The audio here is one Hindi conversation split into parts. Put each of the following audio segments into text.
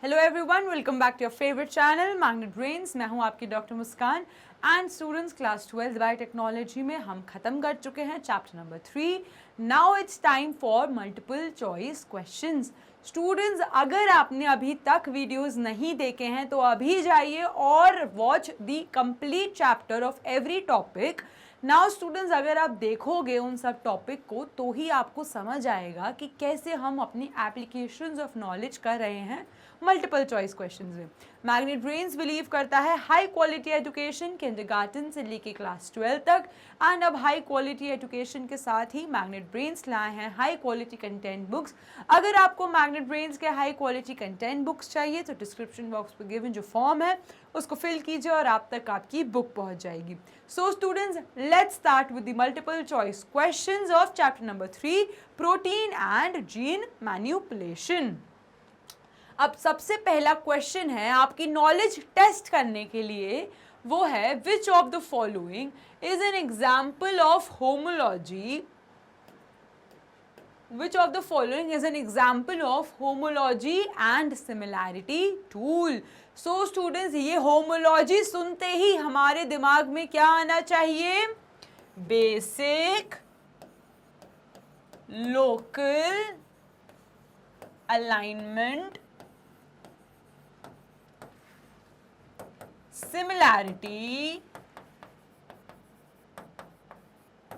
Hello everyone, welcome back to your favourite channel Magnet Brains. मैं हूं आपकी doctor Muskan and students class 12 biotechnology में हम खत्म कर चुके हैं chapter number 3। Now it's time for multiple choice questions. Students, अगर आपने अभी तक वीडियोस नहीं देखे हैं तो अभी जाइए और watch the complete chapter of every topic. Now students, अगर आप देखोगे उन सब टॉपिक को तो ही आपको समझ आएगा कि कैसे हम अपनी एप्लीकेशंस ऑफ नॉलेज कर रहे हैं मल्टीपल चॉइस क्वेश्चंस में। मैग्नेट ब्रेन्स बिलीव करता है हाई क्वालिटी एजुकेशन किंडरगार्टन से लेके क्लास 12 तक, एंड अब हाई क्वालिटी एजुकेशन के साथ ही मैग्नेट ब्रेन्स लाए हैं हाई क्वालिटी कंटेंट बुक्स। अगर आपको मैग्नेट ब्रेन्स के हाई क्वालिटी कंटेंट बुक्स चाहिए तो डिस्क्रिप्शन बॉक्स पर गिवन जो फॉर्म है उसको फिल कीजिए और आप तक आपकी बुक पहुंच जाएगी। So students, let's start with the multiple choice questions of chapter number 3, protein and gene manipulation. अब सबसे पहला क्वेश्चन है आपकी नॉलेज टेस्ट करने के लिए, वो है विच of the following is an example of homology. Which of the following is an example of homology and similarity tool? So students, ये homology सुनते ही हमारे दिमाग में क्या आना चाहिए? Basic, local, alignment, similarity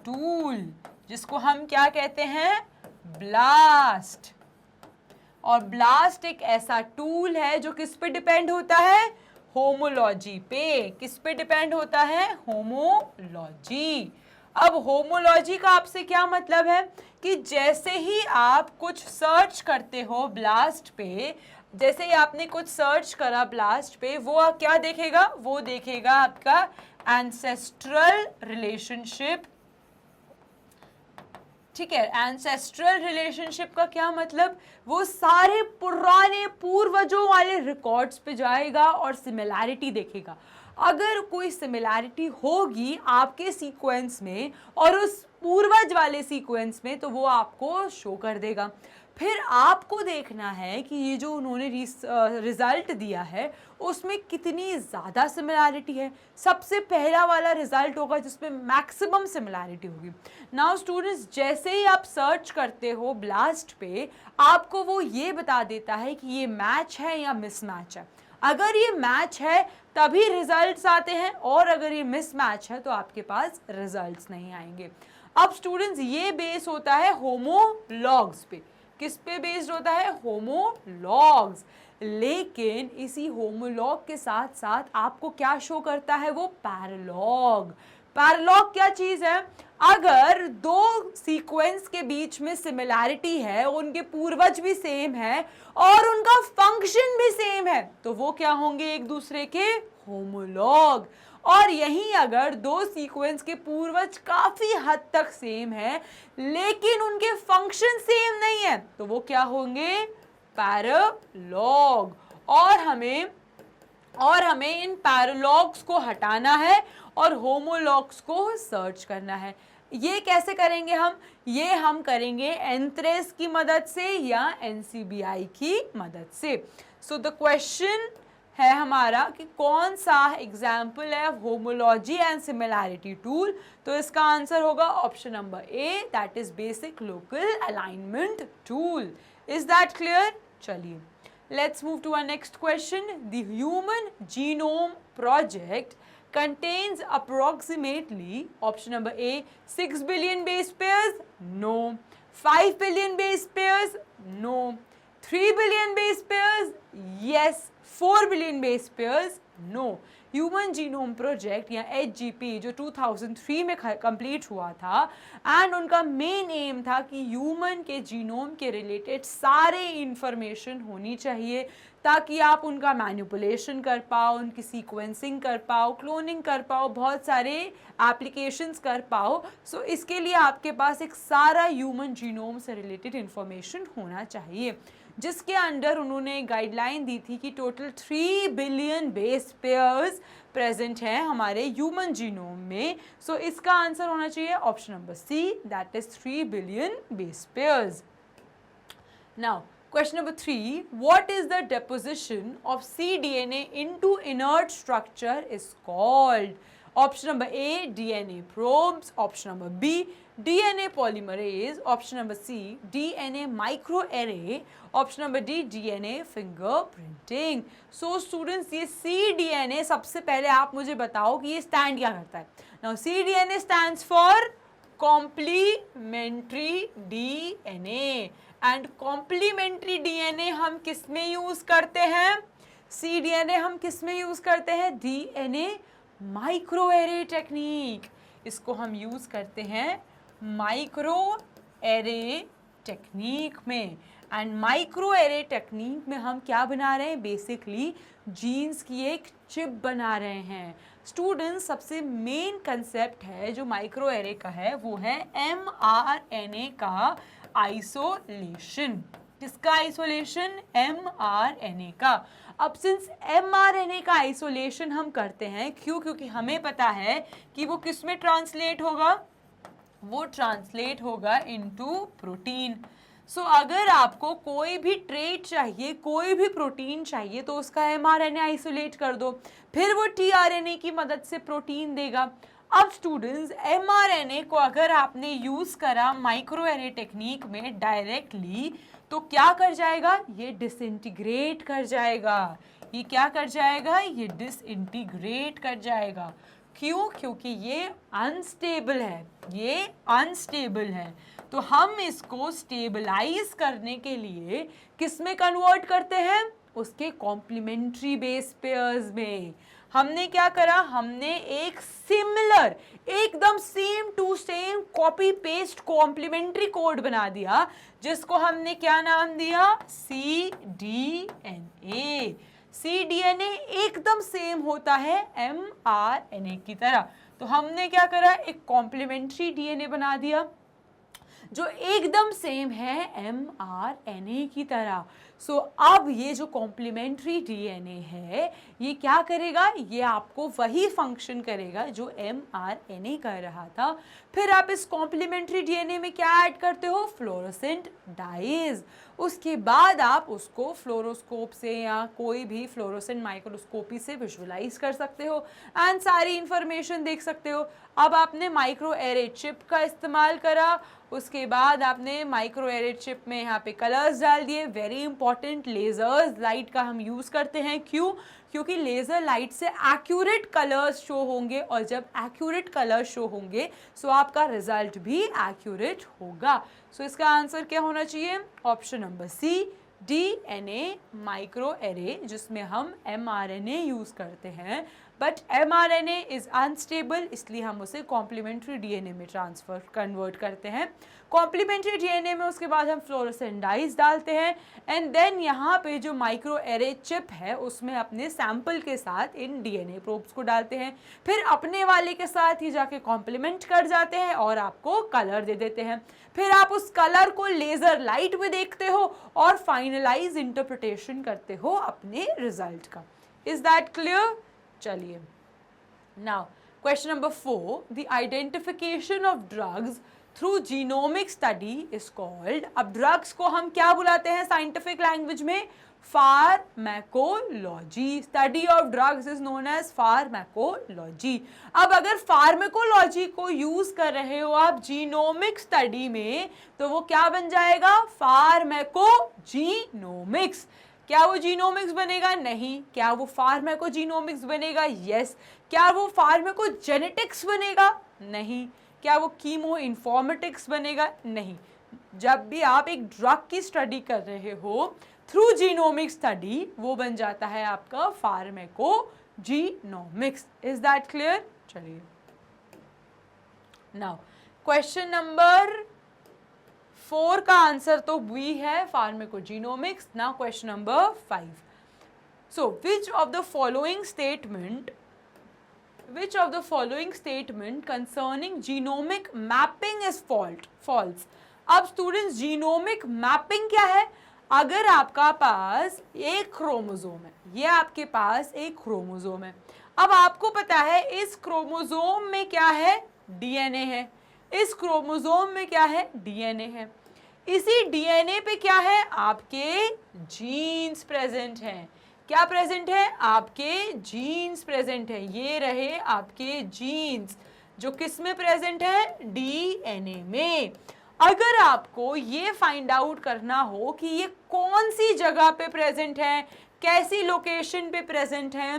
tool, जिसको हम क्या कहते हैं? ब्लास्ट। और ब्लास्ट एक ऐसा टूल है जो किस पे डिपेंड होता है? होमोलॉजी पे। किस पे डिपेंड होता है? होमोलॉजी। अब होमोलॉजी का आपसे क्या मतलब है कि जैसे ही आप कुछ सर्च करते हो ब्लास्ट पे, जैसे ही आपने कुछ सर्च करा ब्लास्ट पे, वो क्या देखेगा? वो देखेगा आपका एंसेस्ट्रल रिलेशनशिप। ठीक है, एंसेस्ट्रल रिलेशनशिप का क्या मतलब? वो सारे पुराने पूर्वजों वाले रिकॉर्ड्स पे जाएगा और सिमिलैरिटी देखेगा। अगर कोई सिमिलैरिटी होगी आपके सीक्वेंस में और उस पूर्वज वाले सीक्वेंस में तो वो आपको शो कर देगा। फिर आपको देखना है कि ये जो उन्होंने रिजल्ट दिया है उसमें कितनी ज़्यादा सिमिलैरिटी है। सबसे पहला वाला रिजल्ट होगा जिसमें मैक्सिमम सिमिलैरिटी होगी। नाउ स्टूडेंट्स, जैसे ही आप सर्च करते हो ब्लास्ट पे, आपको वो ये बता देता है कि ये मैच है या मिसमैच है। अगर ये मैच है तभी रिजल्ट्स आते हैं, और अगर ये मिसमैच है तो आपके पास रिजल्ट्स नहीं आएंगे। अब स्टूडेंट्स, ये बेस होता है होमोलॉग्स पे। किस पे बेस्ड होता है? होमोलॉग्स। लेकिन इसी होमोलॉग के साथ साथ आपको क्या शो करता है? वो पैरालॉग। पैरालॉग क्या चीज है? अगर दो सीक्वेंस के बीच में सिमिलैरिटी है, उनके पूर्वज भी सेम है और उनका फंक्शन भी सेम है, तो वो क्या होंगे? एक दूसरे के होमोलॉग। और यहीं अगर दो सीक्वेंस के पूर्वज काफी हद तक सेम है लेकिन उनके फंक्शन सेम नहीं है, तो वो क्या होंगे? पैरालॉग। और हमें इन पैरालॉग्स को हटाना है और होमोलॉग्स को सर्च करना है। ये कैसे करेंगे हम? ये हम करेंगे एंथ्रेस की मदद से या NCBI की मदद से। सो द क्वेश्चन है हमारा कि कौन सा एग्जाम्पल है होमोलॉजी एंड सिमिलैरिटी टूल, तो इसका आंसर होगा option number A, that is basic local alignment tool. Is that clear? चलिए, let's move to our next question. The human genome project contains approximately, option number A, 6 billion base pairs, no. 5 billion base pairs, no. 3 billion base pairs, yes. 4 billion base pairs, no. Human genome project या HGP जो 2003 में कंप्लीट हुआ था, एंड उनका मेन एम था कि ह्यूमन के जीनोम के रिलेटेड सारे इंफॉर्मेशन होनी चाहिए ताकि आप उनका मैनिपुलेशन कर पाओ, उनकी सीक्वेंसिंग कर पाओ, क्लोनिंग कर पाओ, बहुत सारे एप्लीकेशंस कर पाओ। सो इसके लिए आपके पास एक सारा ह्यूमन जीनोम से रिलेटेड इंफॉर्मेशन होना चाहिए, जिसके अंडर उन्होंने गाइडलाइन दी थी कि total 3 billion base pairs present हैं हमारे ह्यूमन जीनोम में। सो इसका आंसर होना चाहिए option number C, that is 3 billion base pairs. Now Question number 3, what is the deposition of cDNA into inert structure is called? Option number A, DNA probes. Option number B, DNA polymerase. Option number C, DNA microarray. Option number D, DNA fingerprinting. So students, ये cDNA सबसे पहले आप मुझे बताओ कि ये stand क्या करता है. Now cDNA stands for complementary DNA. And complementary DNA हम किस में यूज करते हैं? cDNA हम किस में यूज करते हैं? DNA microarray technique. इसको हम यूज करते हैं माइक्रोएरे टेक्निक में. एंड माइक्रोएरे टेक्निक में हम क्या बना रहे हैं? बेसिकली जीन्स की एक चिप बना रहे हैं. स्टूडेंट्स, सबसे मेन कंसेप्ट है जो माइक्रोएरे का है वो है mRNA का आइसोलेशन. किसका आइसोलेशन? mRNA का. अब सिंस mRNA का आइसोलेशन हम करते हैं, क्यों? क्योंकि हमें पता है कि वो किस में ट्रांसलेट होगा? वो ट्रांसलेट होगा इनटू प्रोटीन. सो अगर आपको कोई भी ट्रेट चाहिए, कोई भी प्रोटीन चाहिए, तो उसका mRNA आइसोलेट कर दो, फिर वो tRNA की मदद से प्रोटीन देगा. अब स्टूडेंट्स, mRNA को अगर आपने यूज करा माइक्रोएरे टेक्निक में डायरेक्टली, तो क्या कर जाएगा? ये डिसइंटीग्रेट कर जाएगा. ये क्या कर जाएगा? ये डिसइंटीग्रेट कर जाएगा. क्यों? क्योंकि ये अनस्टेबल है. ये अनस्टेबल है. तो हम इसको स्टेबलाइज करने के लिए किस में कन्वर्ट करते हैं? उसके कॉम्प्लीमेंट्री बेस पेयर्स में. हमने क्या करा? हमने एक सिमिलर, एकदम same to same copy paste complementary code बना दिया, जिसको हमने क्या नाम दिया? cDNA. cDNA एकदम सेम होता है mRNA की तरह. तो हमने क्या करा? एक कॉम्प्लीमेंट्री डीएनए बना दिया जो एकदम सेम है mRNA की तरह. सो अब ये जो कॉम्प्लीमेंट्री डीएनए है, ये क्या करेगा? ये आपको वही फंक्शन करेगा जो mRNA कर रहा था. फिर आप इस कॉम्प्लीमेंट्री डीएनए में क्या ऐड करते हो? Fluorescent dyes. उसके बाद आप उसको फ्लोरोस्कोप से या कोई भी फ्लोरोसेंट माइक्रोस्कोपी से विजुअलाइज कर सकते हो एंड सारी इंफॉर्मेशन देख सकते हो. अब आपने माइक्रोएरे चिप का इस्तेमाल करा, उसके बाद आपने माइक्रोएरे चिप में यहाँ पे कलर्स डाल दिए. वेरी इंपॉर्टेंट, लेजर्स लाइट का हम यूज़ करते हैं. क्यों? क्योंकि लेज़र लाइट से एक्यूरेट कलर्स शो होंगे, और जब एक्यूरेट कलर्स शो होंगे सो आपका रिजल्ट भी एक्यूरेट होगा. सो इसका आंसर क्या होना चाहिए? Option number C, DNA microarray, जिसमें हम mRNA यूज़ करते हैं. बट mRNA इज़ अनस्टेबल, इसलिए हम उसे कॉम्प्लीमेंट्री डीएनए में कन्वर्ट करते हैं. कॉम्प्लीमेंट्री डीएनए में उसके बाद हम फ्लोरोसेंट डाइज डालते हैं, एंड देन यहाँ पे जो माइक्रोएरे चिप है उसमें अपने सैंपल के साथ इन डीएनए प्रोब्स को डालते हैं. फिर अपने वाले के साथ ही जाके कॉम्प्लीमेंट कर जाते हैं और आपको कलर दे देते हैं. फिर आप उस कलर को लेज़र लाइट में देखते हो और फाइनलाइज इंटरप्रिटेशन करते हो अपने रिजल्ट का. Is that clear? चलिए, now question number 4, the identification of drugs through genomic study is called. अब ड्रग्स को हम क्या बुलाते हैं साइंटिफिक लैंग्वेज में? Pharmacology. Study of drugs is known as pharmacology. अब अगर फार्मेकोलॉजी को यूज कर रहे हो आप जीनोमिक स्टडी में, तो वो क्या बन जाएगा? फार्मेकोजीनोमिक्स. क्या वो जीनोमिक्स बनेगा? नहीं. क्या वो फार्मेकोजीनोमिक्स बनेगा? यस. क्या वो फार्मेकोजेनेटिक्स बनेगा? नहीं. क्या वो कीमो इन्फॉर्मेटिक्स बनेगा? नहीं. जब भी आप एक ड्रग की स्टडी कर रहे हो थ्रू जीनोमिक स्टडी, वो बन जाता है आपका फार्मेकोजीनोमिक्स. Is that clear? चलिए, नाउ क्वेश्चन नंबर 4 का आंसर तो बी है, pharmacogenomics. Now question number 5. So which of the following statement concerning genomic mapping is false. अब स्टूडेंट्स, जीनोमिक मैपिंग क्या है? अगर आपका पास एक क्रोमोसोम है, ये आपके पास एक क्रोमोसोम है. अब आपको पता है इस क्रोमोसोम में क्या है? डीएनए है. इस क्रोमोसोम में क्या है? डीएनए है. इसी डीएनए पे क्या है, आपके जीन्स प्रेजेंट हैं। क्या प्रेजेंट है, आपके जीन्स प्रेजेंट है। ये रहे आपके जीन्स जो किस में प्रेजेंट है, डीएनए में। अगर आपको ये फाइंड आउट करना हो कि ये कौन सी जगह पे प्रेजेंट है, कैसी लोकेशन पे प्रेजेंट है,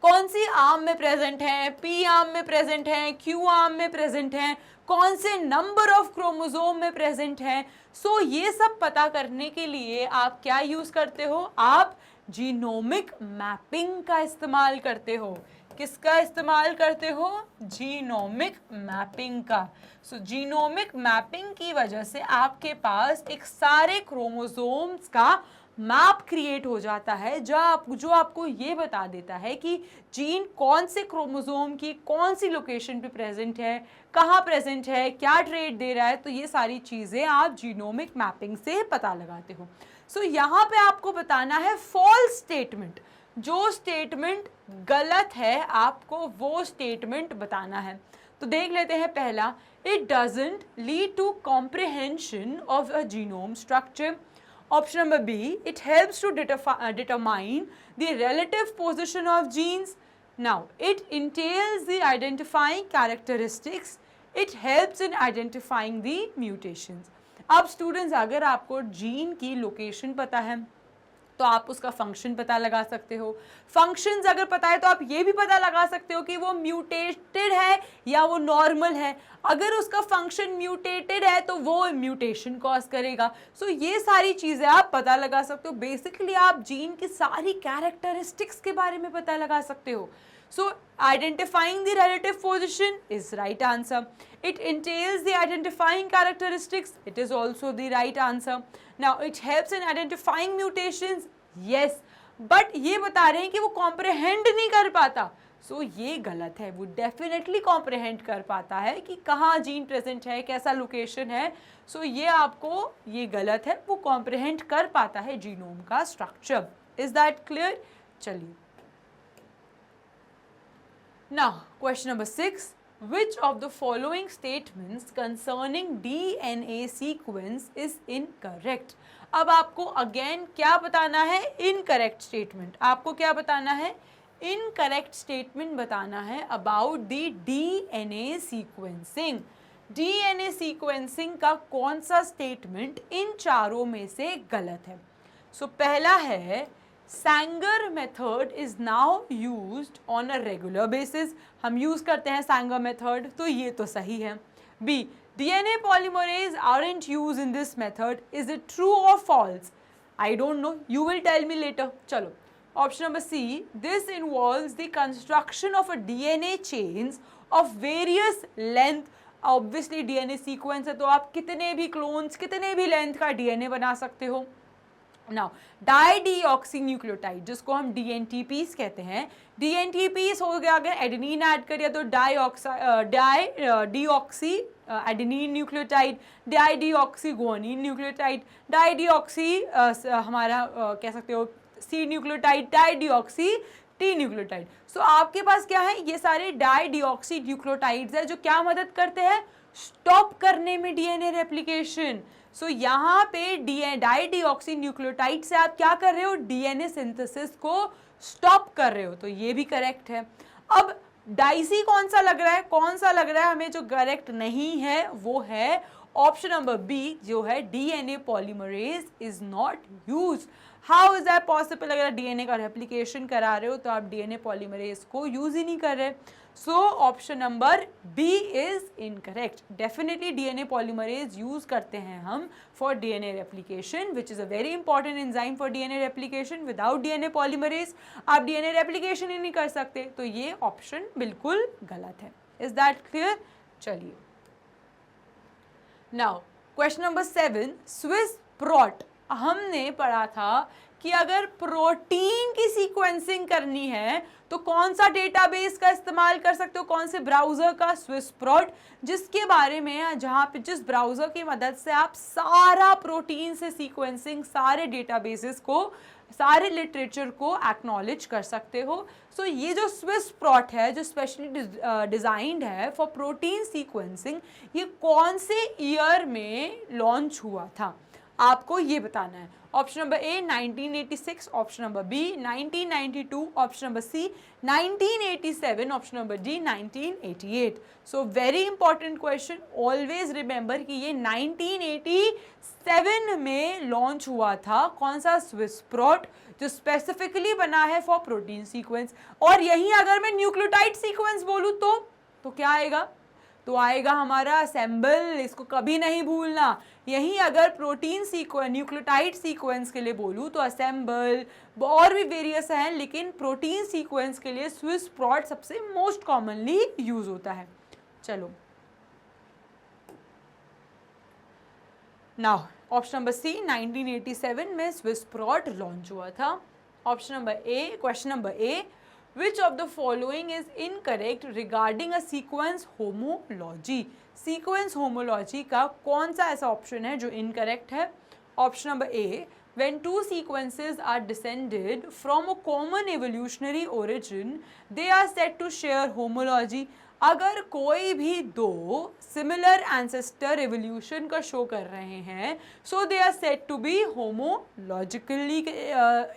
कौन सी आर्म में प्रेजेंट है, पी आर्म में प्रेजेंट है, क्यू आर्म में प्रेजेंट है, कौन से नंबर ऑफ क्रोमोसोम में प्रेजेंट है, सो ये सब पता करने के लिए आप क्या यूज करते हो, आप जीनोमिक मैपिंग का इस्तेमाल करते हो। किसका इस्तेमाल करते हो, जीनोमिक मैपिंग का। सो जीनोमिक मैपिंग की वजह से आपके पास एक सारे क्रोमोसोम्स का मैप क्रिएट हो जाता है जो आपको ये बता देता है कि जीन कौन से क्रोमोसोम की कौन सी लोकेशन पे प्रेजेंट है, कहाँ प्रेजेंट है, क्या ट्रेट दे रहा है। तो ये सारी चीज़ें आप जीनोमिक मैपिंग से पता लगाते हो। सो यहाँ पे आपको बताना है फॉल्स स्टेटमेंट, जो स्टेटमेंट गलत है आपको वो स्टेटमेंट बताना है। तो देख लेते हैं पहला, it doesn't lead to comprehension of a genome structure. Option number B, it helps to determine the relative position of genes. Now, it entails the identifying characteristics. It helps in identifying the mutations. अब students, अगर आपको जीन की लोकेशन पता है तो आप उसका फंक्शन पता लगा सकते हो। फंक्शंस अगर पता है तो आप ये भी पता लगा सकते हो कि वो म्यूटेटेड है या वो नॉर्मल है। अगर उसका फंक्शन म्यूटेटेड है तो वो म्यूटेशन कॉज करेगा। सो ये सारी चीज़ें आप पता लगा सकते हो। बेसिकली आप जीन की सारी कैरेक्टरिस्टिक्स के बारे में पता लगा सकते हो। So identifying the relative position is right answer. It entails the identifying characteristics. It is also the right answer. Now it helps in identifying mutations. Yes, but ये बता रहे हैं कि वो comprehend नहीं कर पाता। So ये गलत है। वो definitely comprehend कर पाता है कि कहाँ जीन प्रेजेंट है, कैसा लोकेशन है। So ये आपको ये गलत है। वो comprehend कर पाता है जीनोम का स्ट्रक्चर। Is that clear? चलिए। Now, question number 6. Which of the following statements concerning DNA sequence is incorrect? अब आपको again क्या बताना है, incorrect statement. आपको क्या बताना है, incorrect statement बताना है about the DNA sequencing. DNA sequencing का कौन सा statement इन चारों में से गलत है? So पहला है Sanger method is now used on a regular basis. हम यूज करते हैं Sanger method, तो ये तो सही है। B, DNA polymerase aren't used in this method. Is it true or false? I don't know. You will tell me later. चलो, option number C, this involves the construction of a DNA chains of various length. Obviously DNA sequence है तो आप कितने भी clones, कितने भी length का DNA बना सकते हो। Now, डाईडीऑक्सीन्यूक्लियोटाइड जिसको हम DNTPs कहते हैं, DNTPs हो गया, अगर एडेनिन ऐड करिए तो deoxy adenine nucleotide, dideoxy guanine nucleotide, dideoxy हमारा कह सकते हो C nucleotide, dideoxy T nucleotide. So आपके पास क्या है, ये सारे डाईडीऑक्सी न्यूक्लियोटाइड्स है जो क्या मदद करते हैं, स्टॉप करने में डीएनए रेप्लिकेशन। सो यहाँ पे डाईडीऑक्सी न्यूक्लियोटाइड से आप क्या कर रहे हो, डीएनए सिंथेसिस को स्टॉप कर रहे हो, तो ये भी करेक्ट है। अब डाइसी कौन सा लग रहा है, कौन सा लग रहा है हमें जो करेक्ट नहीं है वो है ऑप्शन नंबर बी, जो है DNA polymerase is not use. How is that possible? अगर डीएनए का रेप्लिकेशन करा रहे हो तो आप डीएनए पॉलीमरेज को यूज ही नहीं कर रहे। So option number B is incorrect. Definitely DNA polymerase use करते हैं हम for DNA replication, which is a very important enzyme for DNA replication. Without DNA polymerase आप डीएनए रेप्लिकेशन ही नहीं कर सकते, तो ये ऑप्शन बिल्कुल गलत है। Is that clear? चलिए, नाउ क्वेश्चन नंबर 7, स्विस प्रोट। हमने पढ़ा था कि अगर प्रोटीन की सीक्वेंसिंग करनी है तो कौन सा डेटाबेस का इस्तेमाल कर सकते हो, कौन से ब्राउज़र का, स्विस प्रोट, जिसके बारे में जहाँ पे जिस ब्राउज़र की मदद से आप सारा प्रोटीन से सीक्वेंसिंग सारे डेटाबेसेस को सारे लिटरेचर को एक्नॉलेज कर सकते हो। सो ये जो स्विस प्रोट है जो स्पेशली डिज़ाइंड है फॉर प्रोटीन सीक्वेंसिंग, ये कौन से ईयर में लॉन्च हुआ था, आपको ये बताना है। Option number A 1986, option number B 1992, option number C 1987, option number D 1988। So very important question, always remember कि ये 1987 में लॉन्च हुआ था कौन सा स्विस प्रोट जो स्पेसिफिकली बना है फॉर प्रोटीन सीक्वेंस। और यही अगर मैं न्यूक्लियोटाइड सीक्वेंस बोलूँ तो क्या आएगा, तो आएगा हमारा असेंबल, इसको कभी नहीं भूलना। यहीं अगर प्रोटीन सीक्वेंस न्यूक्लियोटाइड सीक्वेंस के लिए बोलूँ तो असेंबल, और भी वेरियस हैं, लेकिन प्रोटीन सीक्वेंस के लिए स्विस प्रोट सबसे मोस्ट कॉमनली यूज होता है। चलो नाउ ऑप्शन नंबर सी 1987 में स्विस प्रोट लॉन्च हुआ था। Option number A, question number A, Which of the following is incorrect regarding a sequence homology? Sequence homology का कौन सा ऐसा ऑप्शन है जो incorrect है? Option number A, when two sequences are descended from a common evolutionary origin, they are said to share homology. अगर कोई भी दो सिमिलर एंसेस्टर एवोल्यूशन का शो कर रहे हैं, so they are said to be homologically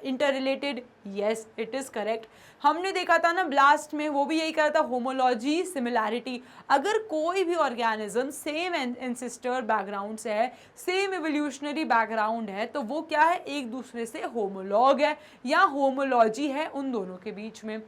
interrelated. Yes, it is correct. हमने देखा था ना ब्लास्ट में, वो भी यही कहा था, होमोलॉजी सिमिलैरिटी। अगर कोई भी ऑर्गेनिज्म सेम एंसेस्टर बैकग्राउंड से है, सेम एवोल्यूशनरी बैकग्राउंड है, तो वो क्या है, एक दूसरे से होमोलॉग है या होमोलॉजी है उन दोनों के बीच में।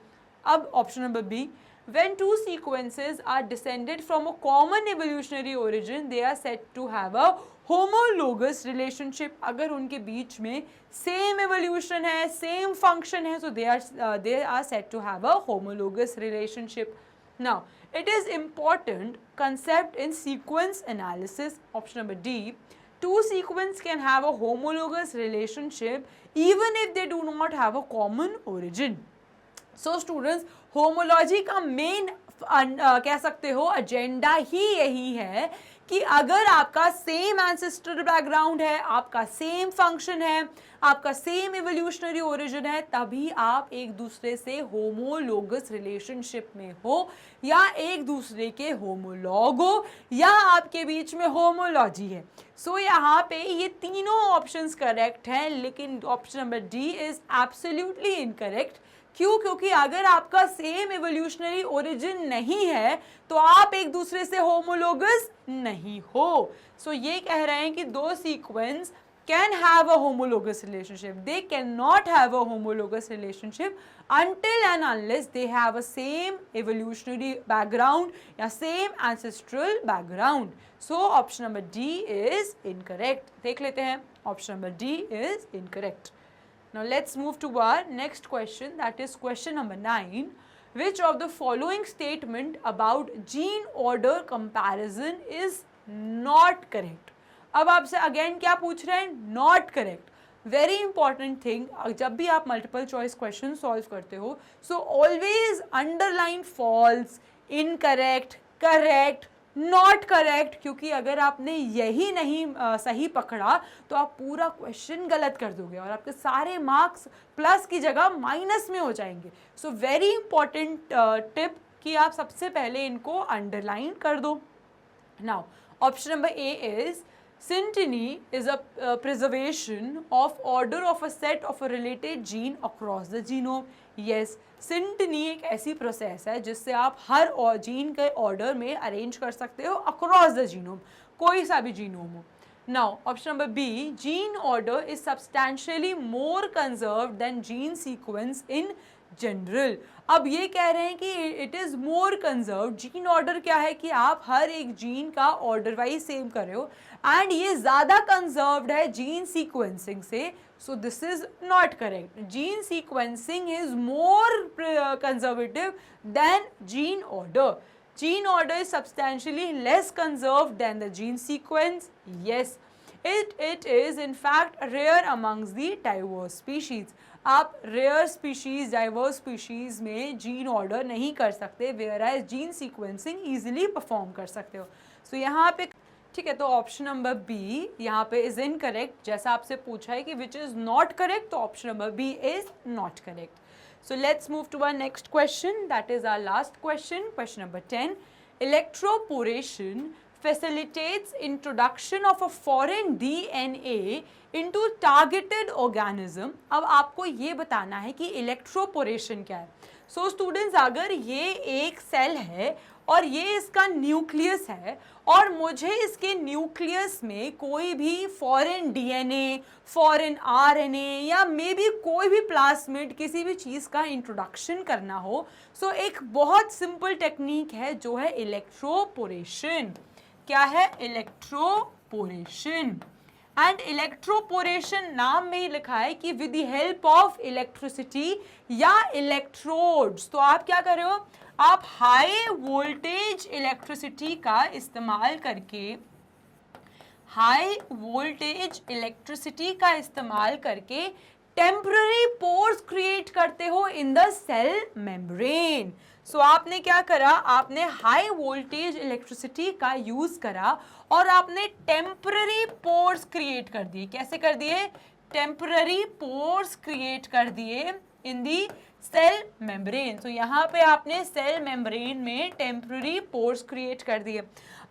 अब option number B, when two sequences are descended from a common evolutionary origin, they are said to have a homologous relationship. अगर उनके बीच में same evolution है, same function है, so they are said to have a homologous relationship. Now, it is important concept in sequence analysis. Option number D, two sequences can have a homologous relationship even if they do not have a common origin. So students, homology का मेन कह सकते हो एजेंडा ही यही है कि अगर आपका सेम एंसेस्ट्रल बैकग्राउंड है, आपका सेम फंक्शन है, आपका सेम एवोल्यूशनरी ओरिजिन है, तभी आप एक दूसरे से होमोलोगस रिलेशनशिप में हो, या एक दूसरे के होमोलॉग हो, या आपके बीच में होमोलॉजी है। सो यहाँ पे ये तीनों ऑप्शंस करेक्ट हैं, लेकिन option number D is absolutely incorrect. क्यों? क्योंकि अगर आपका सेम एवोल्यूशनरी ओरिजिन नहीं है तो आप एक दूसरे से होमोलोगस नहीं हो। सो ये कह रहे हैं कि दो sequence can have a homologous relationship, they can not have a homologous relationship until and unless they have a same evolutionary background या same ancestral background. So option number D is incorrect. देख लेते हैं, option number D is incorrect. Now let's move to our next question, that is question number 9. Which of the following statement about gene order comparison is not correct? अब आपसे अगेन क्या पूछ रहे हैं? Not correct. Very important thing, जब भी आप मल्टीपल चॉइस क्वेश्चन सॉल्व करते हो, so always underline false, incorrect, correct, not correct, क्योंकि अगर आपने यही नहीं सही पकड़ा तो आप पूरा क्वेश्चन गलत कर दोगे और आपके सारे मार्क्स प्लस की जगह माइनस में हो जाएंगे। सो वेरी इंपॉर्टेंट टिप कि आप सबसे पहले इनको अंडरलाइन कर दो। Now option number A is synteny is a preservation of order of a set of a related gene across the genome. Yes, synteny एक ऐसी प्रोसेस है जिससे आप हर जीन के ऑर्डर में अरेंज कर सकते हो अक्रॉस द जीनोम, कोई सा भी जीनोम हो। Now, option number B, gene order is substantially more conserved than gene sequence in general. अब ये कह रहे हैं कि it is more conserve. Gene order क्या है कि आप हर एक जीन का ऑर्डर वाइज सेम कर रहे हो, एंड ये ज़्यादा कंजर्व्ड है जीन सीक्वेंसिंग से। So this is not correct. Gene sequencing is more conservative than gene order. Gene order is substantially less conserved than the gene sequence. Yes, it is in fact rare amongst the diverse species. आप रेयर स्पीशीज, डाइवर्स स्पीशीज में जीन ऑर्डर नहीं कर सकते, whereas gene sequencing easily perform कर सकते हो। सो यहाँ पे ठीक है, तो ऑप्शन नंबर बी यहाँ पे इज इनकरेक्ट। जैसा आपसे पूछा है कि विच इज नॉट करेक्ट, तो option number B is not correct. So let's move to our next question. That is our last question. Question number 10. Electroporation facilitates introduction of a foreign DNA into targeted organism. अब आपको ये बताना है कि इलेक्ट्रोपोरेशन क्या है। सो स्टूडेंट्स, अगर ये एक सेल है और ये इसका न्यूक्लियस है और मुझे इसके न्यूक्लियस में कोई भी फॉरेन डीएनए, फॉरेन आरएनए या मे बी कोई भी प्लाज्मिड किसी भी चीज़ का इंट्रोडक्शन करना हो, सो एक बहुत सिंपल टेक्निक है जो है इलेक्ट्रोपोरेशन। क्या है? इलेक्ट्रोपोरेशन। एंड इलेक्ट्रोपोरेशन नाम में ही लिखा है कि with the help of electricity या इलेक्ट्रोड्स। तो आप क्या कर रहे हो? आप हाई वोल्टेज इलेक्ट्रिसिटी का इस्तेमाल करके, हाई वोल्टेज इलेक्ट्रिसिटी का इस्तेमाल करके टेम्पररी पोर्स क्रिएट करते हो इन द सेल मेम्ब्रेन। सो आपने क्या करा? आपने हाई वोल्टेज इलेक्ट्रिसिटी का यूज करा और आपने टेम्पररी पोर्स क्रिएट कर दिए। कैसे कर दिए? टेम्पररी पोर्स क्रिएट कर दिए इन दी सेल मेम्ब्रेन। तो यहाँ पे आपने सेल मेम्ब्रेन में टेम्पररी पोर्स क्रिएट कर दिए।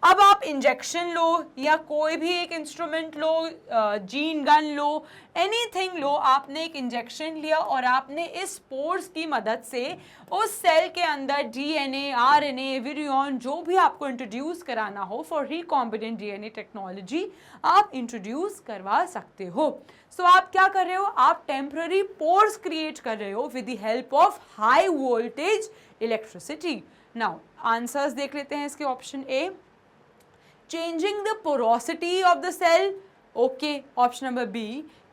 अब आप इंजेक्शन लो या कोई भी एक इंस्ट्रूमेंट लो, जीन गन लो, एनीथिंग लो, आपने एक इंजेक्शन लिया और आपने इस पोर्स की मदद से उस सेल के अंदर डीएनए, आरएनए, विरियन जो भी आपको इंट्रोड्यूस कराना हो फॉर रिकॉम्बिनेंट डीएनए टेक्नोलॉजी, आप इंट्रोड्यूस करवा सकते हो। सो आप क्या कर रहे हो? आप टेम्पररी पोर्स क्रिएट कर रहे हो with the help of high voltage electricity. Now answers देख लेते हैं इसके। Option A, changing the porosity of the cell. Okay. Option number B,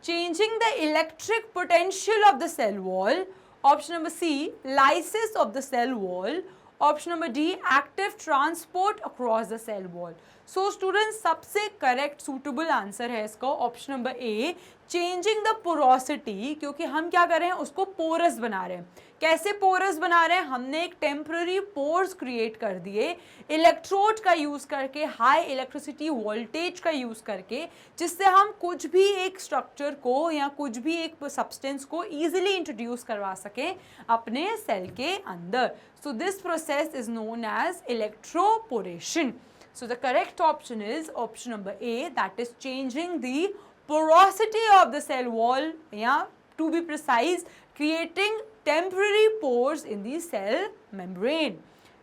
changing the electric potential of the cell wall. Option number C, lysis of the cell wall. Option number D, active transport across the cell wall. So students, सबसे correct suitable answer है इसका option number A, changing the porosity, क्योंकि हम क्या कर रहे हैं? उसको पोरस बना रहे हैं। कैसे पोरस बना रहे हैं? हमने एक टेम्पररी पोर्स क्रिएट कर दिए इलेक्ट्रोड का यूज करके, हाई इलेक्ट्रिसिटी वोल्टेज का यूज करके, जिससे हम कुछ भी एक स्ट्रक्चर को या कुछ भी एक सब्सटेंस को इजीली इंट्रोड्यूस करवा सकें अपने सेल के अंदर। So this process is known as electroporation. So the correct option is option number A, that is changing the porosity of the cell wall, yeah, to be precise, creating temporary pores in the cell membrane.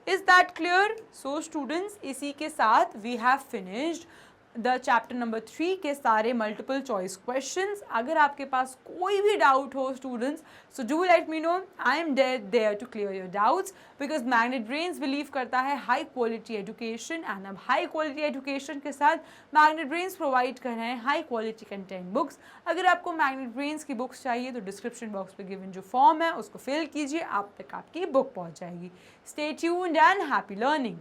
Is that clear? So students, इसी के साथ we have finished the chapter number 3 के सारे multiple choice questions. अगर आपके पास कोई भी doubt हो students, so do let me know. I am there to clear your doubts because Magnet Brains believe करता है high quality education, and अब high quality education के साथ Magnet Brains provide कर रहे हैं high quality content books. अगर आपको Magnet Brains की books चाहिए तो description box पे given जो form है उसको fill कीजिए, आप तक आपकी book पहुँच जाएगी. Stay tuned and happy learning.